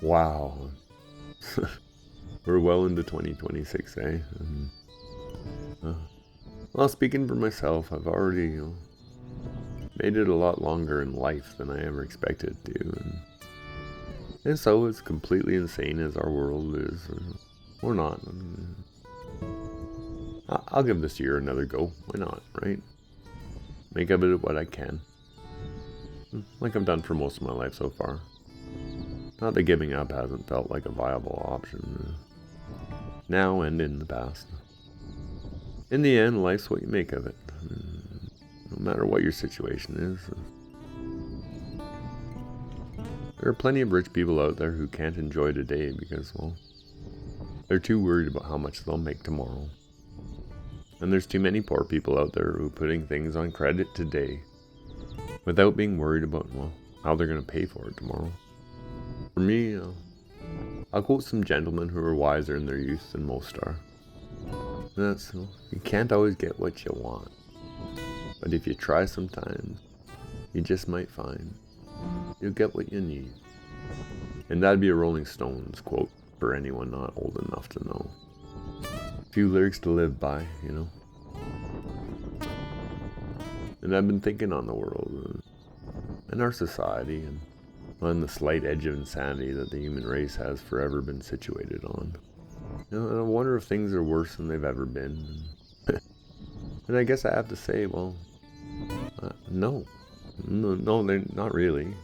Wow. We're well into 2026, eh? Uh, well, speaking for myself, I've already made it a lot longer in life than I ever expected to. And so, as completely insane as our world is, or not, I'll give this year another go. Why not, right? Make of it what I can. Like I've done for most of my life so far. Not that giving up hasn't felt like a viable option. Now and in the past. In the end, life's what you make of it. No matter what your situation is. There are plenty of rich people out there who can't enjoy today because, well, they're too worried about how much they'll make tomorrow. And there's too many poor people out there who are putting things on credit today without being worried about, well, how they're going to pay for it tomorrow. For me, I'll quote some gentlemen who are wiser in their youth than most are. And that's, you can't always get what you want. But if you try sometimes, you just might find you'll get what you need. And that'd be a Rolling Stones quote for anyone not old enough to know. A few lyrics to live by, And I've been thinking on the world and our society and on the slight edge of insanity that the human race has forever been situated on. And I wonder if things are worse than they've ever been. And I guess I have to say, well, no, they're not really.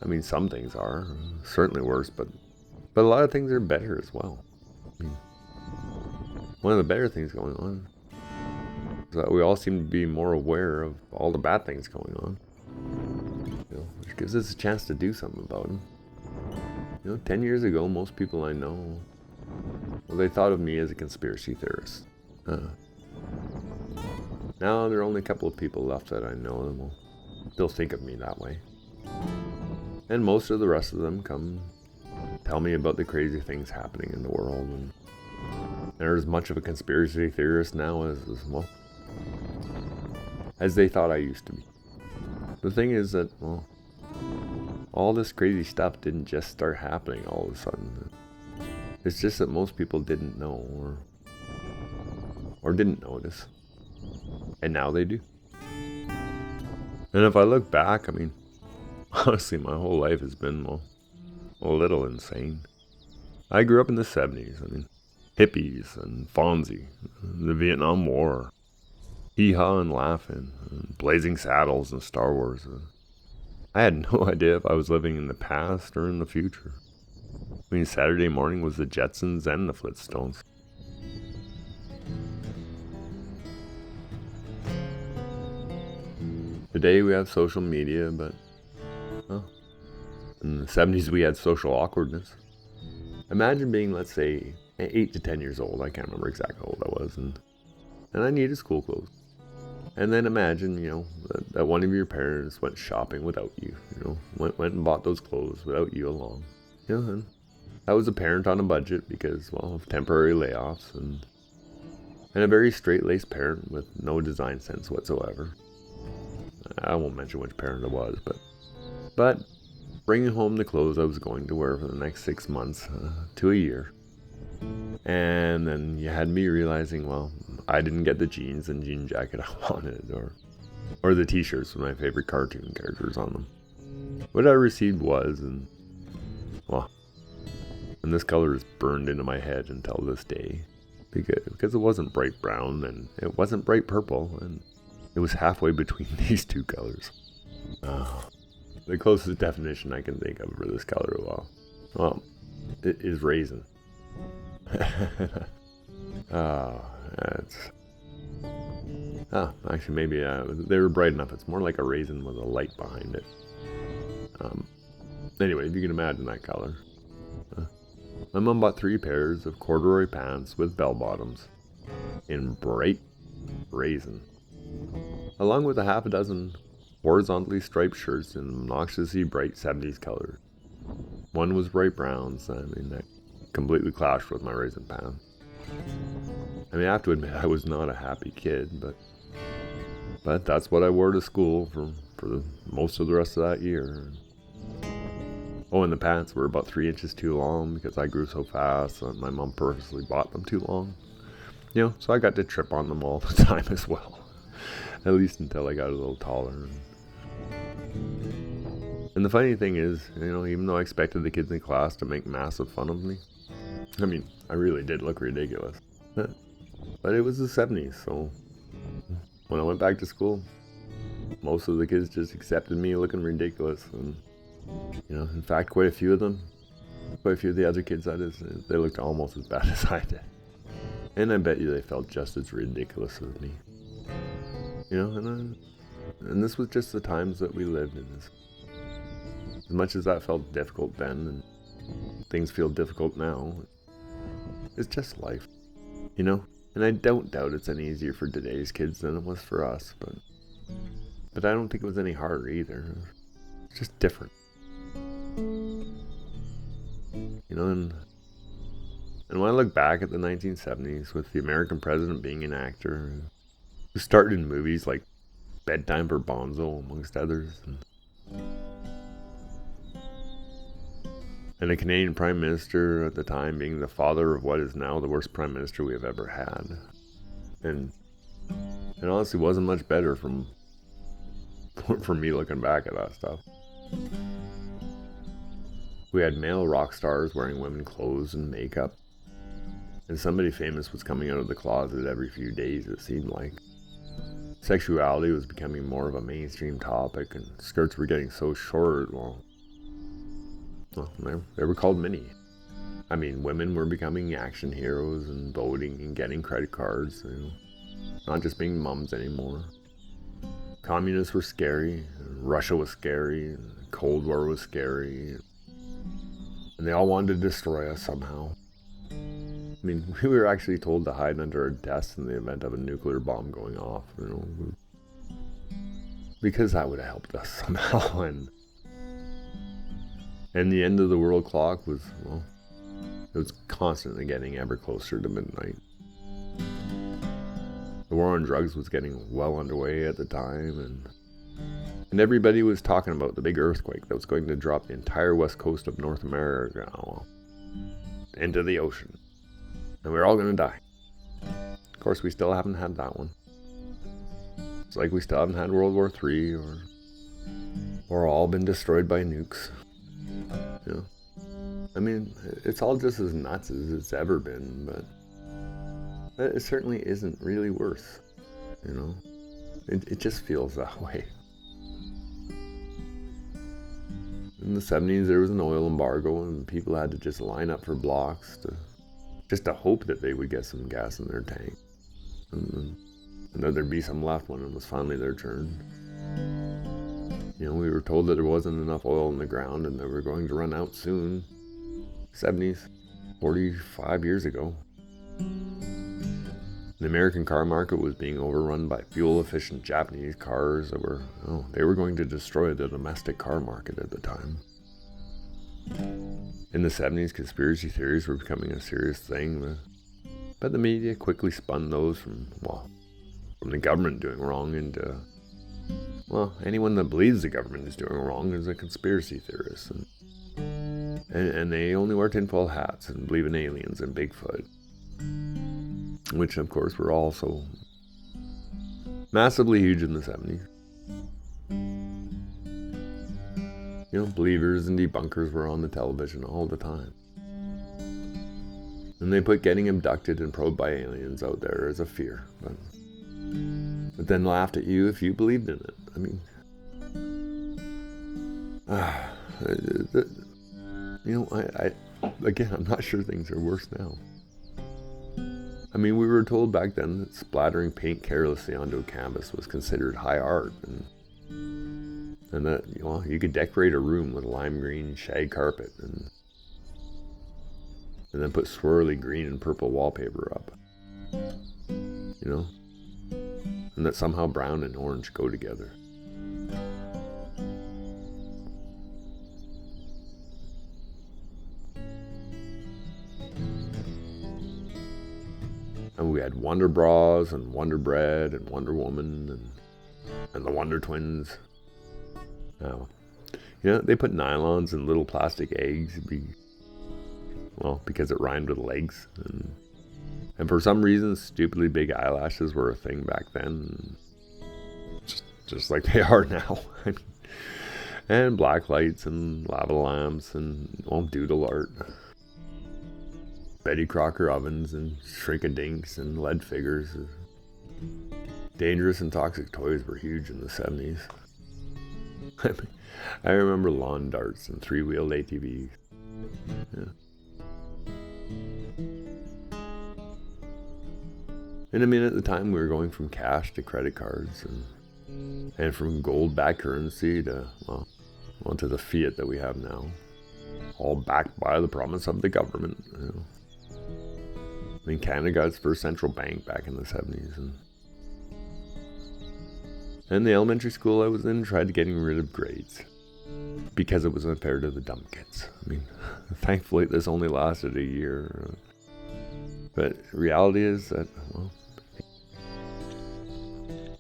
I mean, some things are certainly worse, but a lot of things are better as well. I mean, one of the better things going on is that we all seem to be more aware of all the bad things going on. Which gives us a chance to do something about them. 10 years ago, most people I know, well, they thought of me as a conspiracy theorist. Now there are only a couple of people left that I know that will still think of me that way. And most of the rest of them come tell me about the crazy things happening in the world. And they're as much of a conspiracy theorist now as they thought I used to be. The thing is that, well, all this crazy stuff didn't just start happening all of a sudden. It's just that most people didn't know or didn't notice. And now they do. And if I look back, I mean, honestly, my whole life has been, a little insane. I grew up in the 70's. I mean, hippies and Fonzie, the Vietnam War, hee-haw and laughing, and Blazing Saddles and Star Wars. I had no idea if I was living in the past or in the future. I mean, Saturday morning was the Jetsons and the Flintstones. Today we have social media, but in the 70's we had social awkwardness. Imagine being, let's say, 8 to 10 years old. I can't remember exactly how old I was, and I needed school clothes. And then imagine, that one of your parents went shopping without you, went and bought those clothes without you along. And I was a parent on a budget because, of temporary layoffs and a very straight-laced parent with no design sense whatsoever. I won't mention which parent it was, but bringing home the clothes I was going to wear for the next 6 months to a year. And then you had me realizing, I didn't get the jeans and jean jacket I wanted, or the t-shirts with my favorite cartoon characters on them. What I received was, and this color is burned into my head until this day, because it wasn't bright brown and it wasn't bright purple, and it was halfway between these two colors. The closest definition I can think of for this color, it is raisin. Actually, maybe they were bright enough. It's more like a raisin with a light behind it. Anyway, if you can imagine that color. My mom bought 3 pairs of corduroy pants with bell bottoms in bright raisin, along with a half a dozen horizontally striped shirts in obnoxiously bright 70's colors. One was bright browns. That completely clashed with my raisin pants. I have to admit I was not a happy kid, but that's what I wore to school for most of the rest of that year. Oh, and the pants were about 3 inches too long because I grew so fast and my mom purposely bought them too long. So I got to trip on them all the time as well. At least until I got a little taller. And the funny thing is, even though I expected the kids in class to make massive fun of me, I really did look ridiculous. But it was the 70's, so when I went back to school, most of the kids just accepted me looking ridiculous. And, in fact, quite a few of the other kids, that is, they looked almost as bad as I did. And I bet you they felt just as ridiculous as me. And this was just the times that we lived in. As much as that felt difficult then, and things feel difficult now, it's just life, And I don't doubt it's any easier for today's kids than it was for us, but I don't think it was any harder either. It's just different. And when I look back at the 1970's with the American president being an actor who starred in movies like Bedtime for Bonzo, amongst others, and a Canadian prime minister at the time being the father of what is now the worst prime minister we have ever had. And honestly wasn't much better from me looking back at that stuff. We had male rock stars wearing women clothes and makeup. And somebody famous was coming out of the closet every few days, it seemed like. Sexuality was becoming more of a mainstream topic, and skirts were getting so short, well, they were called mini. Women were becoming action heroes and voting and getting credit cards, not just being mums anymore. Communists were scary, Russia was scary, and the Cold War was scary, and they all wanted to destroy us somehow. We were actually told to hide under our desks in the event of a nuclear bomb going off, because that would have helped us somehow. And the end of the world clock was, it was constantly getting ever closer to midnight. The war on drugs was getting well underway at the time, and everybody was talking about the big earthquake that was going to drop the entire west coast of North America into the ocean. And we were all going to die. Of course, we still haven't had that one. It's like we still haven't had World War III or all been destroyed by nukes. It's all just as nuts as it's ever been, but it certainly isn't really worse. It just feels that way. In the 70's, there was an oil embargo, and people had to just line up for blocks to hope that they would get some gas in their tank, and that there'd be some left when it was finally their turn. We were told that there wasn't enough oil in the ground and that we were going to run out soon. 70's, 45 years ago. The American car market was being overrun by fuel-efficient Japanese cars that were going to destroy the domestic car market at the time. In the 70's, conspiracy theories were becoming a serious thing, but the media quickly spun those from the government doing wrong into, anyone that believes the government is doing wrong is a conspiracy theorist. And they only wear tinfoil hats and believe in aliens and Bigfoot, which of course were also massively huge in the 70's. Believers and debunkers were on the television all the time. And they put getting abducted and probed by aliens out there as a fear. But then laughed at you if you believed in it. I'm not sure things are worse now. We were told back then that splattering paint carelessly onto a canvas was considered high art, and that you could decorate a room with lime green shag carpet and then put swirly green and purple wallpaper up, and that somehow brown and orange go together. And we had Wonder Bras and Wonder Bread and Wonder Woman and the Wonder Twins. Now, You know, they put nylons in little plastic eggs, because it rhymed with legs. And for some reason, stupidly big eyelashes were a thing back then. Just like they are now. I mean, and black lights and lava lamps and doodle art. Betty Crocker ovens and shrink-a-dinks and lead figures. Dangerous and toxic toys were huge in the 70s. I remember lawn darts and three-wheeled ATVs. Yeah. And I mean, at the time, we were going from cash to credit cards and from gold-backed currency to the fiat that we have now, all backed by the promise of the government. You know. I mean, Canada got its first central bank back in the 70s, and the elementary school I was in tried getting rid of grades because it was unfair to the dumb kids. I mean, thankfully this only lasted a year, but reality is that,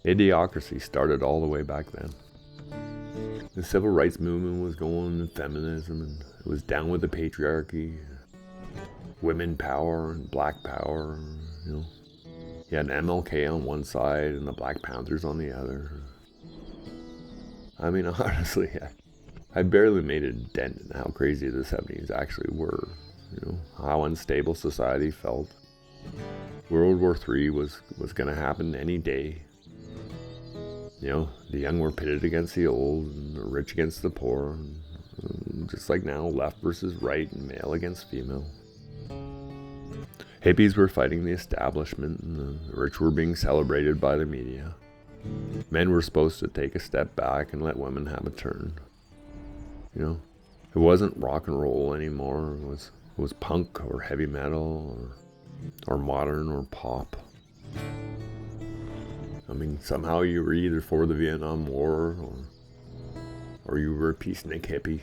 idiocracy started all the way back then. The civil rights movement was going, and feminism, and it was down with the patriarchy, women power and black power. You know, you had MLK on one side and the Black Panthers on the other. I mean, honestly, I barely made a dent in how crazy the 70s actually were. You know, how unstable society felt. World War III was going to happen any day. You know, the young were pitted against the old, and the rich against the poor, and just like now, left versus right, and male against female. Hippies were fighting the establishment, and the rich were being celebrated by the media. Men were supposed to take a step back and let women have a turn. You know, it wasn't rock and roll anymore. It was punk or heavy metal or modern or pop. I mean, somehow you were either for the Vietnam War or you were a peacenik hippie,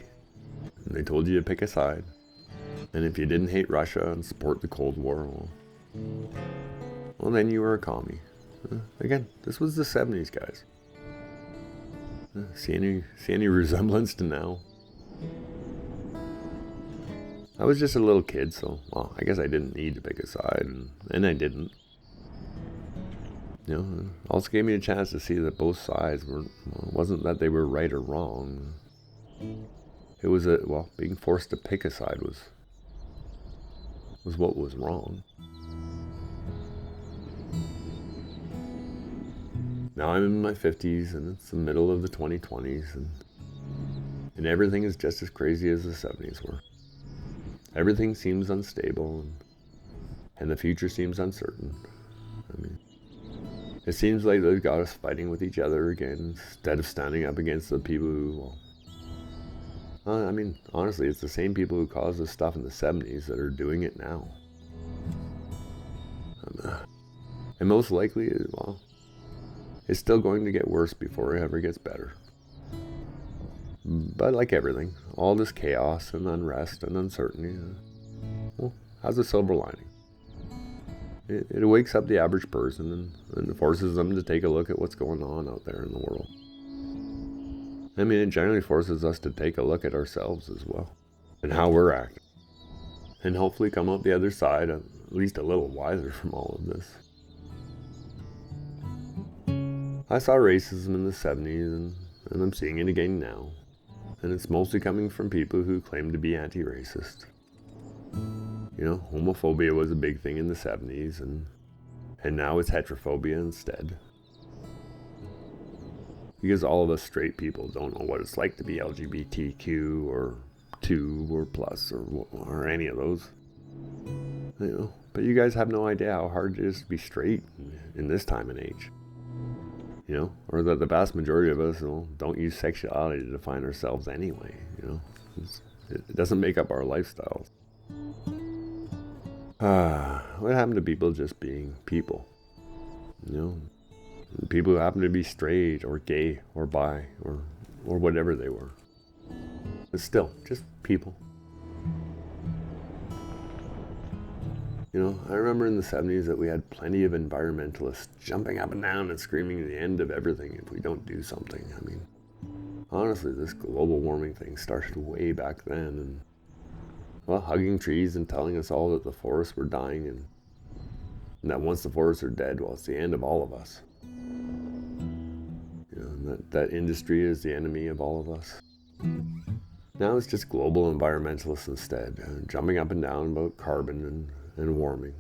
and they told you to pick a side. And if you didn't hate Russia and support the Cold War, well then you were a commie. Again, this was the 70s, guys. See any resemblance to now? I was just a little kid, so I guess I didn't need to pick a side, and I didn't. You know, it also gave me a chance to see that both sides wasn't that they were right or wrong. It was being forced to pick a side was what was wrong. Now I'm in my 50s, and it's the middle of the 2020s, and everything is just as crazy as the 70s were. Everything seems unstable, and the future seems uncertain. I mean, it seems like they've got us fighting with each other again instead of standing up against the people who, I mean, honestly, it's the same people who caused this stuff in the 70s that are doing it now. And most likely, it's still going to get worse before it ever gets better. But like everything, all this chaos and unrest and uncertainty, has a silver lining. It wakes up the average person and forces them to take a look at what's going on out there in the world. I mean, it generally forces us to take a look at ourselves as well, and how we're acting. And hopefully come out the other side at least a little wiser from all of this. I saw racism in the 70s, and I'm seeing it again now. And it's mostly coming from people who claim to be anti-racist. You know, homophobia was a big thing in the 70s, and now it's heterophobia instead. Because all of us straight people don't know what it's like to be LGBTQ or 2 or plus or any of those. You know, but you guys have no idea how hard it is to be straight in this time and age. You know, or that the vast majority of us don't use sexuality to define ourselves anyway. You know, it doesn't make up our lifestyles. What happened to people just being people? You know, people who happen to be straight or gay or bi or whatever they were. But still, just people. You know, I remember in the 70s that we had plenty of environmentalists jumping up and down and screaming the end of everything if we don't do something. I mean, honestly, this global warming thing started way back then, and, well, hugging trees and telling us all that the forests were dying, and that once the forests are dead, well, it's the end of all of us. And that industry is the enemy of all of us. Now it's just global environmentalists instead, jumping up and down about carbon and warming.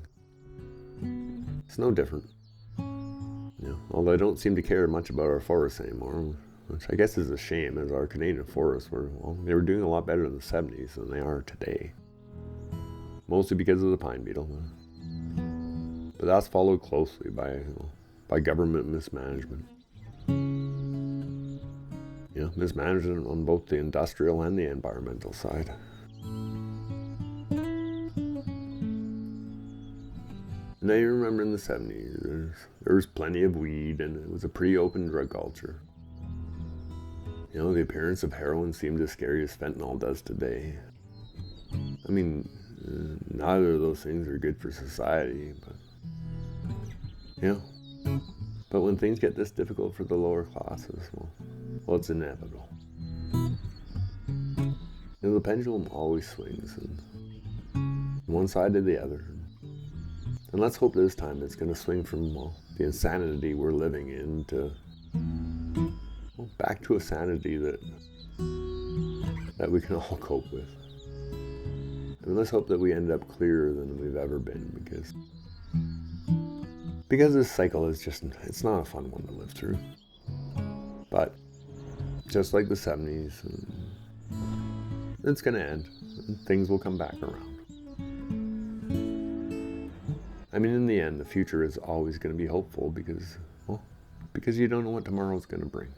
It's no different. Although I don't seem to care much about our forests anymore, which I guess is a shame, as our Canadian forests they were doing a lot better in the 70s than they are today. Mostly because of the pine beetle. But that's followed closely by government mismanagement. Mismanagement on both the industrial and the environmental side. Now you remember in the 70s, there was plenty of weed, and it was a pretty open drug culture. The appearance of heroin seemed as scary as fentanyl does today. I mean, neither of those things are good for society, but when things get this difficult for the lower classes, well, it's inevitable. The pendulum always swings, and one side to the other. And let's hope this time it's going to swing from the insanity we're living in to back to a sanity that we can all cope with. And let's hope that we end up clearer than we've ever been, because this cycle is it's not a fun one to live through. But just like the 70s, it's going to end, and things will come back around. I mean, in the end, the future is always going to be hopeful because you don't know what tomorrow's going to bring.